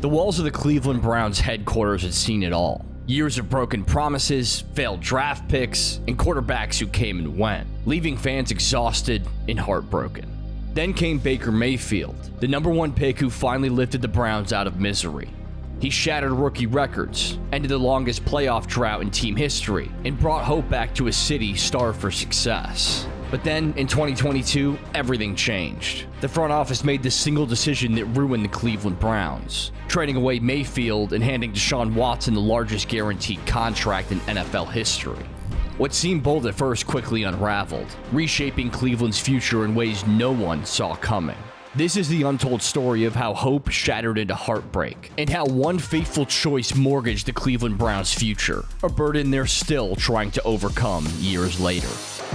The walls of the Cleveland Browns headquarters had seen it all. Years of broken promises, failed draft picks, and quarterbacks who came and went, leaving fans exhausted and heartbroken. Then came Baker Mayfield, the number one pick who finally lifted the Browns out of misery. He shattered rookie records, ended the longest playoff drought in team history, and brought hope back to a city starved for success. But then, in 2022, everything changed. The front office made the single decision that ruined the Cleveland Browns, trading away Mayfield and handing Deshaun Watson the largest guaranteed contract in NFL history. What seemed bold at first quickly unraveled, reshaping Cleveland's future in ways no one saw coming. This is the untold story of how hope shattered into heartbreak, and how one fateful choice mortgaged the Cleveland Browns' future, a burden they're still trying to overcome years later.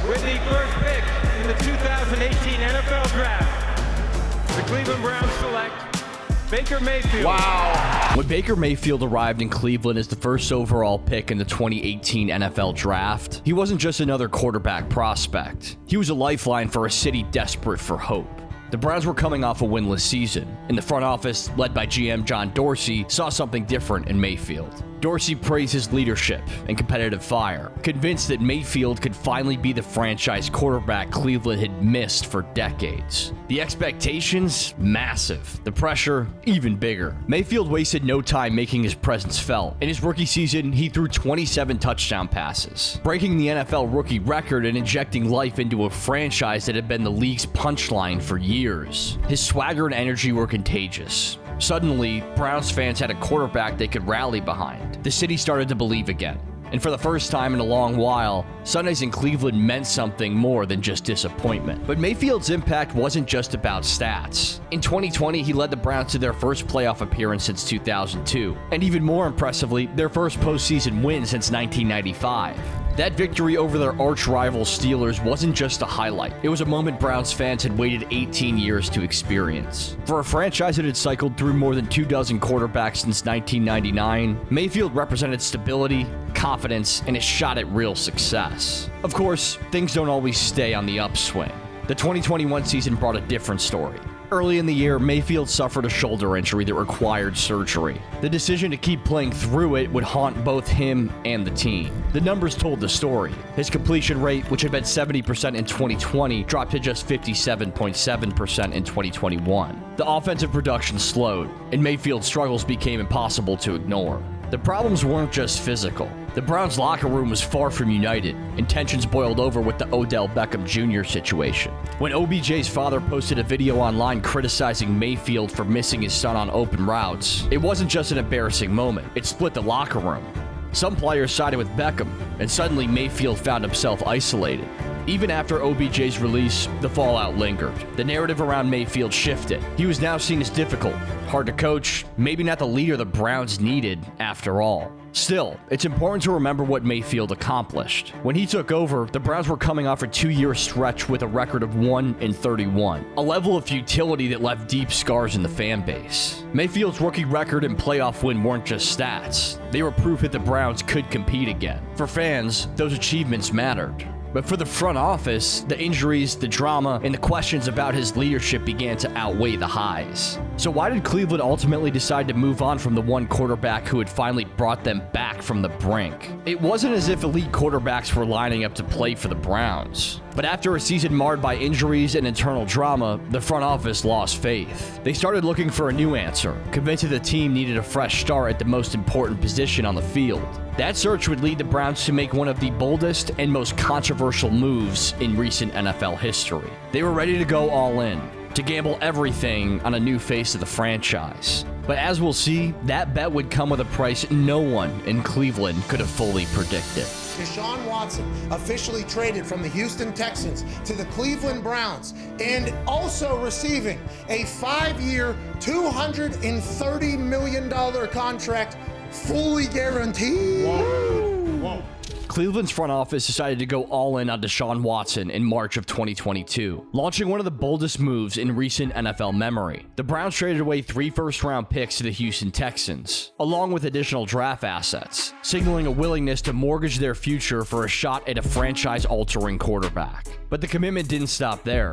With the first pick in the 2018 NFL Draft, the Cleveland Browns select Baker Mayfield. Wow! When Baker Mayfield arrived in Cleveland as the first overall pick in the 2018 NFL Draft, he wasn't just another quarterback prospect. He was a lifeline for a city desperate for hope. The Browns were coming off a winless season, and the front office, led by GM John Dorsey, saw something different in Mayfield. Dorsey praised his leadership and competitive fire, convinced that Mayfield could finally be the franchise quarterback Cleveland had missed for decades. The expectations? Massive. The pressure? Even bigger. Mayfield wasted no time making his presence felt. In his rookie season, he threw 27 touchdown passes, breaking the NFL rookie record and injecting life into a franchise that had been the league's punchline for years. His swagger and energy were contagious. Suddenly, Browns fans had a quarterback they could rally behind. The city started to believe again. And for the first time in a long while, Sundays in Cleveland meant something more than just disappointment. But Mayfield's impact wasn't just about stats. In 2020, he led the Browns to their first playoff appearance since 2002. And even more impressively, their first postseason win since 1995. That victory over their arch-rival Steelers wasn't just a highlight. It was a moment Browns fans had waited 18 years to experience. For a franchise that had cycled through more than 24 quarterbacks since 1999, Mayfield represented stability, confidence, and a shot at real success. Of course, things don't always stay on the upswing. The 2021 season brought a different story. Early in the year, Mayfield suffered a shoulder injury that required surgery. The decision to keep playing through it would haunt both him and the team. The numbers told the story. His completion rate, which had been 70% in 2020, dropped to just 57.7% in 2021. The offensive production slowed, and Mayfield's struggles became impossible to ignore. The problems weren't just physical. The Browns' locker room was far from united, and tensions boiled over with the Odell Beckham Jr. situation. When OBJ's father posted a video online criticizing Mayfield for missing his son on open routes, it wasn't just an embarrassing moment, it split the locker room. Some players sided with Beckham, and suddenly Mayfield found himself isolated. Even after OBJ's release, the fallout lingered. The narrative around Mayfield shifted. He was now seen as difficult, hard to coach, maybe not the leader the Browns needed after all. Still, it's important to remember what Mayfield accomplished. When he took over, the Browns were coming off a 2-year stretch with a record of 1-31, a level of futility that left deep scars in the fan base. Mayfield's rookie record and playoff win weren't just stats. They were proof that the Browns could compete again. For fans, those achievements mattered. But for the front office, the injuries, the drama, and the questions about his leadership began to outweigh the highs. So why did Cleveland ultimately decide to move on from the one quarterback who had finally brought them back from the brink? It wasn't as if elite quarterbacks were lining up to play for the Browns. But after a season marred by injuries and internal drama, the front office lost faith. They started looking for a new answer, convinced that the team needed a fresh start at the most important position on the field. That search would lead the Browns to make one of the boldest and most controversial moves in recent NFL history. They were ready to go all in, to gamble everything on a new face of the franchise. But as we'll see, that bet would come with a price no one in Cleveland could have fully predicted. Deshaun Watson officially traded from the Houston Texans to the Cleveland Browns, and also receiving a 5-year, $230 million contract, fully guaranteed. Whoa. Cleveland's front office decided to go all in on Deshaun Watson in March of 2022, launching one of the boldest moves in recent NFL memory. The Browns traded away 3 first-round picks to the Houston Texans, along with additional draft assets, signaling a willingness to mortgage their future for a shot at a franchise-altering quarterback. But the commitment didn't stop there.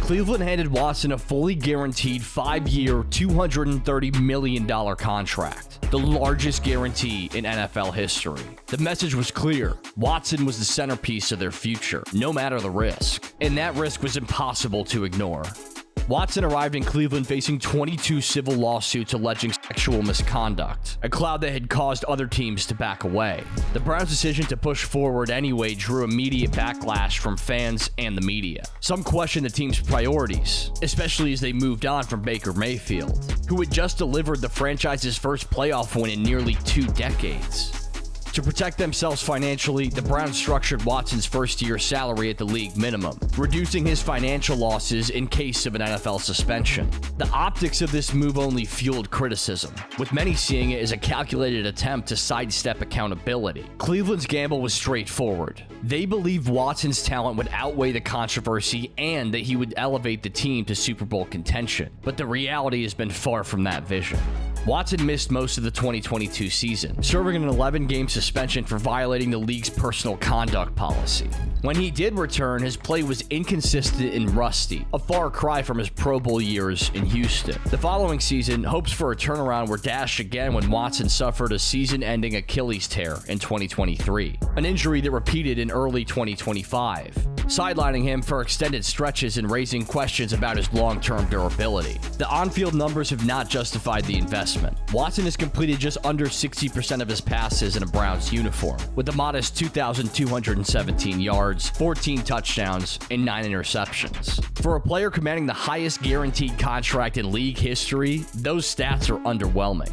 Cleveland handed Watson a fully guaranteed 5-year, $230 million contract, the largest guarantee in NFL history. The message was clear. Watson was the centerpiece of their future, no matter the risk. And that risk was impossible to ignore. Watson arrived in Cleveland facing 22 civil lawsuits alleging sexual misconduct, a cloud that had caused other teams to back away. The Browns' decision to push forward anyway drew immediate backlash from fans and the media. Some questioned the team's priorities, especially as they moved on from Baker Mayfield, who had just delivered the franchise's first playoff win in nearly 2 decades. To protect themselves financially, the Browns structured Watson's first-year salary at the league minimum, reducing his financial losses in case of an NFL suspension. The optics of this move only fueled criticism, with many seeing it as a calculated attempt to sidestep accountability. Cleveland's gamble was straightforward. They believed Watson's talent would outweigh the controversy and that he would elevate the team to Super Bowl contention, but the reality has been far from that vision. Watson missed most of the 2022 season, serving an 11-game suspension for violating the league's personal conduct policy. When he did return, his play was inconsistent and rusty, a far cry from his Pro Bowl years in Houston. The following season, hopes for a turnaround were dashed again when Watson suffered a season-ending Achilles tear in 2023, an injury that repeated in early 2025, sidelining him for extended stretches and raising questions about his long-term durability. The on-field numbers have not justified the investment. Watson has completed just under 60% of his passes in a Browns uniform, with a modest 2,217 yards, 14 touchdowns, and 9 interceptions. For a player commanding the highest guaranteed contract in league history, those stats are underwhelming.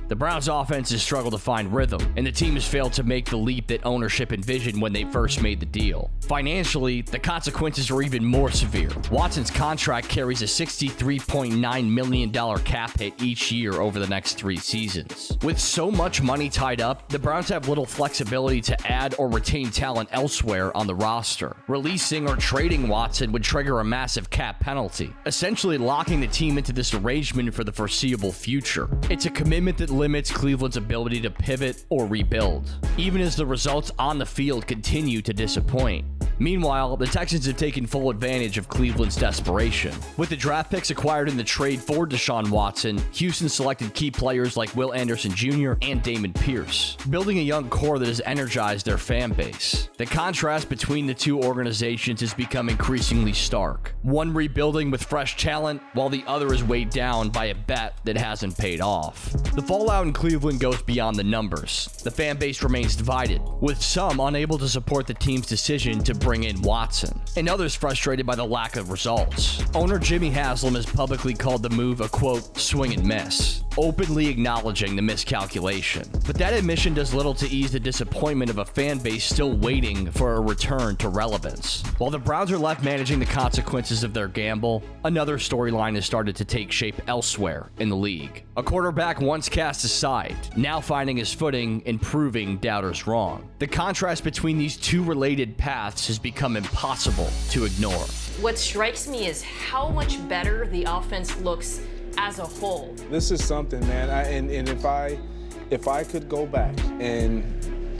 The Browns' offense has struggled to find rhythm, and the team has failed to make the leap that ownership envisioned when they first made the deal. Financially, the consequences are even more severe. Watson's contract carries a $63.9 million cap hit each year over the next 3 seasons. With so much money tied up, the Browns have little flexibility to add or retain talent elsewhere on the roster. Releasing or trading Watson would trigger a massive cap penalty, essentially locking the team into this arrangement for the foreseeable future. It's a commitment that limits Cleveland's ability to pivot or rebuild, even as the results on the field continue to disappoint. Meanwhile, the Texans have taken full advantage of Cleveland's desperation. With the draft picks acquired in the trade for Deshaun Watson, Houston selected key players like Will Anderson Jr. and Damon Pierce, building a young core that has energized their fan base. The contrast between the two organizations has become increasingly stark. One rebuilding with fresh talent, while the other is weighed down by a bet that hasn't paid off. The fallout in Cleveland goes beyond the numbers. The fan base remains divided, with some unable to support the team's decision to bring in Watson, and others frustrated by the lack of results. Owner Jimmy Haslam has publicly called the move a, quote, swing and miss, openly acknowledging the miscalculation. But that admission does little to ease the disappointment of a fan base still waiting for a return to relevance. While the Browns are left managing the consequences of their gamble, another storyline has started to take shape elsewhere in the league. A quarterback once cast aside, now finding his footing and proving doubters wrong. The contrast between these two related paths has become impossible to ignore. What strikes me is how much better the offense looks as a whole. This is something, man. And if I could go back and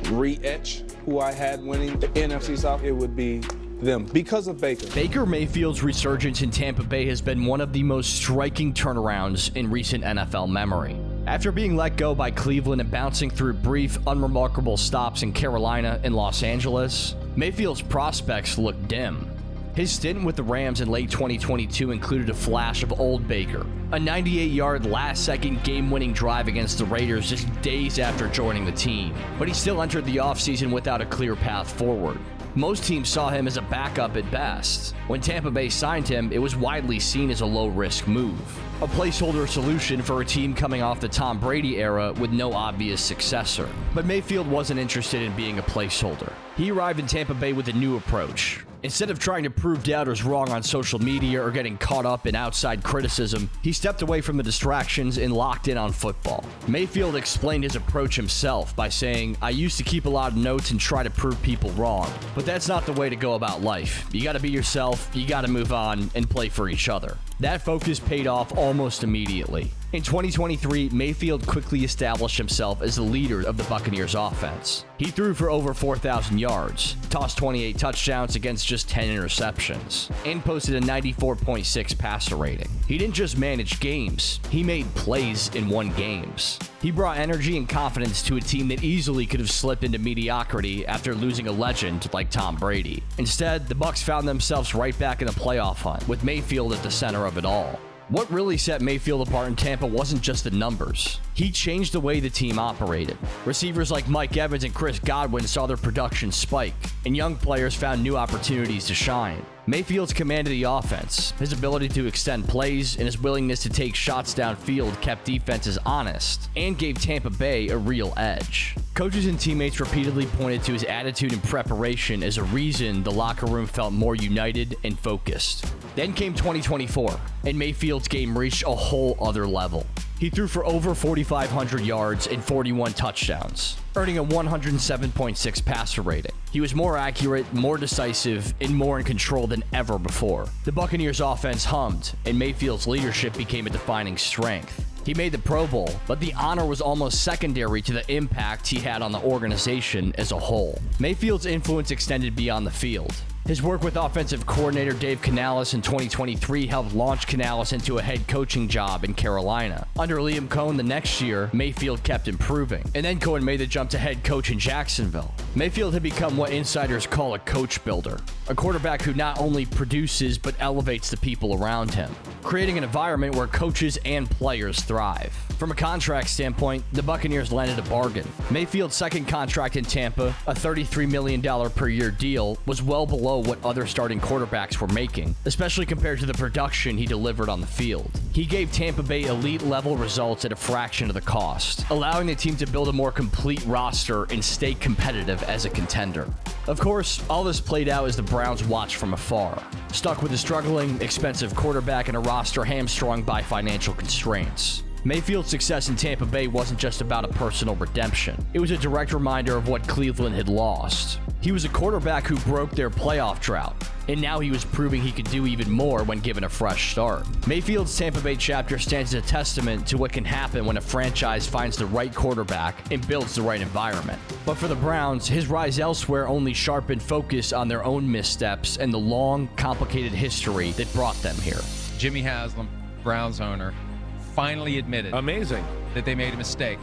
re-etch who I had winning the NFC South, it would be them because of Baker. Baker Mayfield's resurgence in Tampa Bay has been one of the most striking turnarounds in recent NFL memory. After being let go by Cleveland and bouncing through brief, unremarkable stops in Carolina and Los Angeles, Mayfield's prospects look dim. His stint with the Rams in late 2022 included a flash of old Baker, a 98-yard last-second game-winning drive against the Raiders just days after joining the team. But he still entered the offseason without a clear path forward. Most teams saw him as a backup at best. When Tampa Bay signed him, it was widely seen as a low-risk move, a placeholder solution for a team coming off the Tom Brady era with no obvious successor. But Mayfield wasn't interested in being a placeholder. He arrived in Tampa Bay with a new approach. Instead of trying to prove doubters wrong on social media or getting caught up in outside criticism, he stepped away from the distractions and locked in on football. Mayfield explained his approach himself by saying, "I used to keep a lot of notes and try to prove people wrong, but that's not the way to go about life. You gotta be yourself, you gotta move on, and play for each other." That focus paid off almost immediately. In 2023, Mayfield quickly established himself as the leader of the Buccaneers offense. He threw for over 4,000 yards, tossed 28 touchdowns against just 10 interceptions, and posted a 94.6 passer rating. He didn't just manage games, he made plays and won games. He brought energy and confidence to a team that easily could have slipped into mediocrity after losing a legend like Tom Brady. Instead, the Bucs found themselves right back in the playoff hunt, with Mayfield at the center of it all. What really set Mayfield apart in Tampa wasn't just the numbers. He changed the way the team operated. Receivers like Mike Evans and Chris Godwin saw their production spike, and young players found new opportunities to shine. Mayfield's command of the offense, his ability to extend plays, and his willingness to take shots downfield kept defenses honest and gave Tampa Bay a real edge. Coaches and teammates repeatedly pointed to his attitude and preparation as a reason the locker room felt more united and focused. Then came 2024, and Mayfield's game reached a whole other level. He threw for over 4,500 yards and 41 touchdowns, earning a 107.6 passer rating. He was more accurate, more decisive, and more in control than ever before. The Buccaneers' offense hummed, and Mayfield's leadership became a defining strength. He made the Pro Bowl, but the honor was almost secondary to the impact he had on the organization as a whole. Mayfield's influence extended beyond the field. His work with offensive coordinator Dave Canales in 2023 helped launch Canales into a head coaching job in Carolina. Under Liam Cohen the next year, Mayfield kept improving, and then Cohen made the jump to head coach in Jacksonville. Mayfield had become what insiders call a coach builder, a quarterback who not only produces but elevates the people around him, creating an environment where coaches and players thrive. From a contract standpoint, the Buccaneers landed a bargain. Mayfield's second contract in Tampa, a $33 million per year deal, was well below what other starting quarterbacks were making, especially compared to the production he delivered on the field. He gave Tampa Bay elite-level results at a fraction of the cost, allowing the team to build a more complete roster and stay competitive as a contender. Of course, all this played out as the Browns watched from afar, stuck with a struggling, expensive quarterback and a roster hamstrung by financial constraints. Mayfield's success in Tampa Bay wasn't just about a personal redemption. It was a direct reminder of what Cleveland had lost. He was a quarterback who broke their playoff drought, and now he was proving he could do even more when given a fresh start. Mayfield's Tampa Bay chapter stands as a testament to what can happen when a franchise finds the right quarterback and builds the right environment. But for the Browns, his rise elsewhere only sharpened focus on their own missteps and the long, complicated history that brought them here. Jimmy Haslam, Browns owner, finally admitted that they made a mistake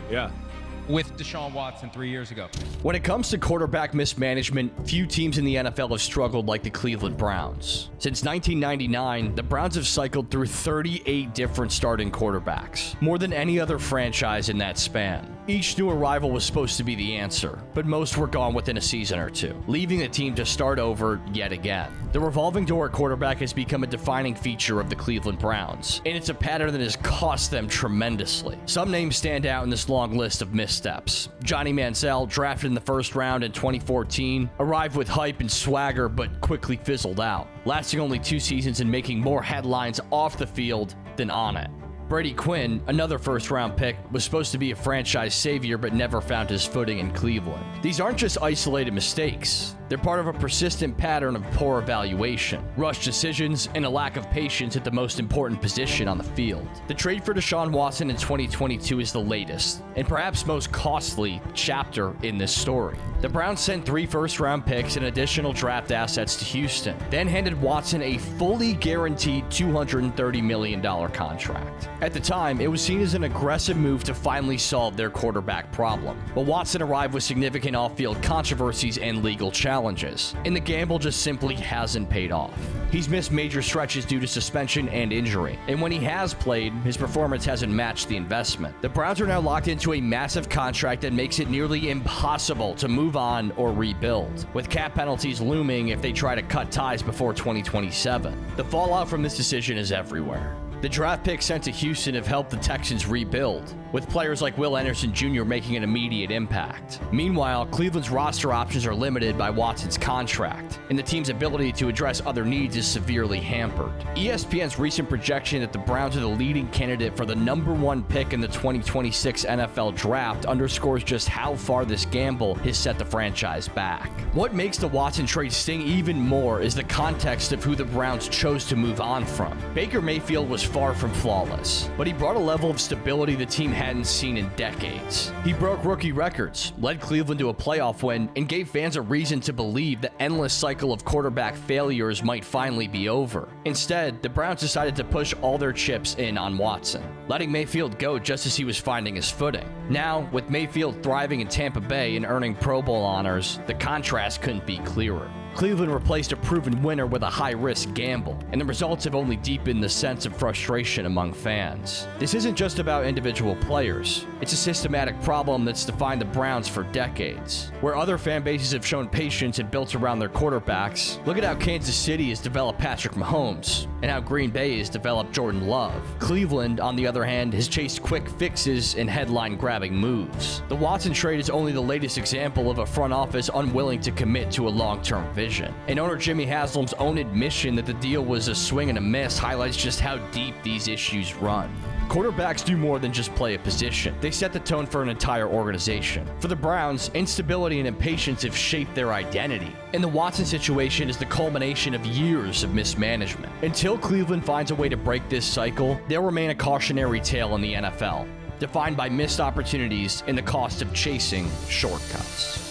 with Deshaun Watson 3 years ago. When it comes to quarterback mismanagement, few teams in the NFL have struggled like the Cleveland Browns. Since 1999, the Browns have cycled through 38 different starting quarterbacks, more than any other franchise in that span. Each new arrival was supposed to be the answer, but most were gone within a season or two, leaving the team to start over yet again. The revolving door at quarterback has become a defining feature of the Cleveland Browns, and it's a pattern that has cost them tremendously. Some names stand out in this long list of missteps. Johnny Manziel, drafted in the first round in 2014, arrived with hype and swagger but quickly fizzled out, lasting only 2 seasons and making more headlines off the field than on it. Brady Quinn, another first-round pick, was supposed to be a franchise savior but never found his footing in Cleveland. These aren't just isolated mistakes. They're part of a persistent pattern of poor evaluation, rushed decisions, and a lack of patience at the most important position on the field. The trade for Deshaun Watson in 2022 is the latest, and perhaps most costly, chapter in this story. The Browns sent 3 first-round picks and additional draft assets to Houston, then handed Watson a fully guaranteed $230 million contract. At the time, it was seen as an aggressive move to finally solve their quarterback problem. But Watson arrived with significant off-field controversies and legal challenges, and the gamble just simply hasn't paid off. He's missed major stretches due to suspension and injury, and when he has played, his performance hasn't matched the investment. The Browns are now locked into a massive contract that makes it nearly impossible to move on or rebuild, with cap penalties looming if they try to cut ties before 2027. The fallout from this decision is everywhere. The draft picks sent to Houston have helped the Texans rebuild, with players like Will Anderson Jr. making an immediate impact. Meanwhile, Cleveland's roster options are limited by Watson's contract, and the team's ability to address other needs is severely hampered. ESPN's recent projection that the Browns are the leading candidate for the #1 pick in the 2026 NFL Draft underscores just how far this gamble has set the franchise back. What makes the Watson trade sting even more is the context of who the Browns chose to move on from. Baker Mayfield was far from flawless, but he brought a level of stability the team hadn't seen in decades. He broke rookie records, led Cleveland to a playoff win, and gave fans a reason to believe the endless cycle of quarterback failures might finally be over. Instead, the Browns decided to push all their chips in on Watson, letting Mayfield go just as he was finding his footing. Now, with Mayfield thriving in Tampa Bay and earning Pro Bowl honors, the contrast couldn't be clearer. Cleveland replaced a proven winner with a high-risk gamble, and the results have only deepened the sense of frustration among fans. This isn't just about individual players. It's a systematic problem that's defined the Browns for decades. Where other fan bases have shown patience and built around their quarterbacks, look at how Kansas City has developed Patrick Mahomes, and how Green Bay has developed Jordan Love. Cleveland, on the other hand, has chased quick fixes and headline-grabbing moves. The Watson trade is only the latest example of a front office unwilling to commit to a long-term vision. And owner Jimmy Haslam's own admission that the deal was a swing and a miss highlights just how deep these issues run. Quarterbacks do more than just play a position. They set the tone for an entire organization. For the Browns, instability and impatience have shaped their identity. And the Watson situation is the culmination of years of mismanagement. Until Cleveland finds a way to break this cycle, they'll remain a cautionary tale in the NFL, defined by missed opportunities and the cost of chasing shortcuts.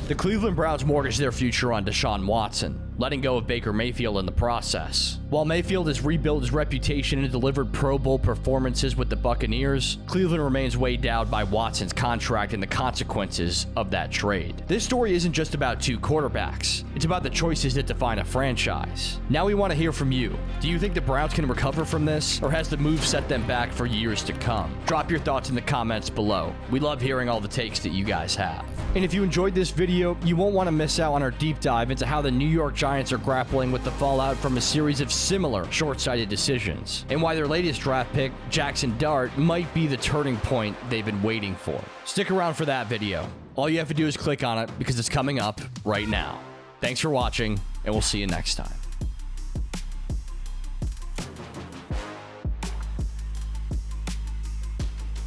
The Cleveland Browns mortgaged their future on Deshaun Watson, letting go of Baker Mayfield in the process. While Mayfield has rebuilt his reputation and delivered Pro Bowl performances with the Buccaneers, Cleveland remains weighed down by Watson's contract and the consequences of that trade. This story isn't just about two quarterbacks. It's about the choices that define a franchise. Now we want to hear from you. Do you think the Browns can recover from this, or has the move set them back for years to come? Drop your thoughts in the comments below. We love hearing all the takes that you guys have. And if you enjoyed this video, you won't want to miss out on our deep dive into how the New York Giants are grappling with the fallout from a series of similar short-sighted decisions, and why their latest draft pick, Jackson Dart, might be the turning point they've been waiting for. Stick around for that video. All you have to do is click on it because it's coming up right now. Thanks for watching, and we'll see you next time.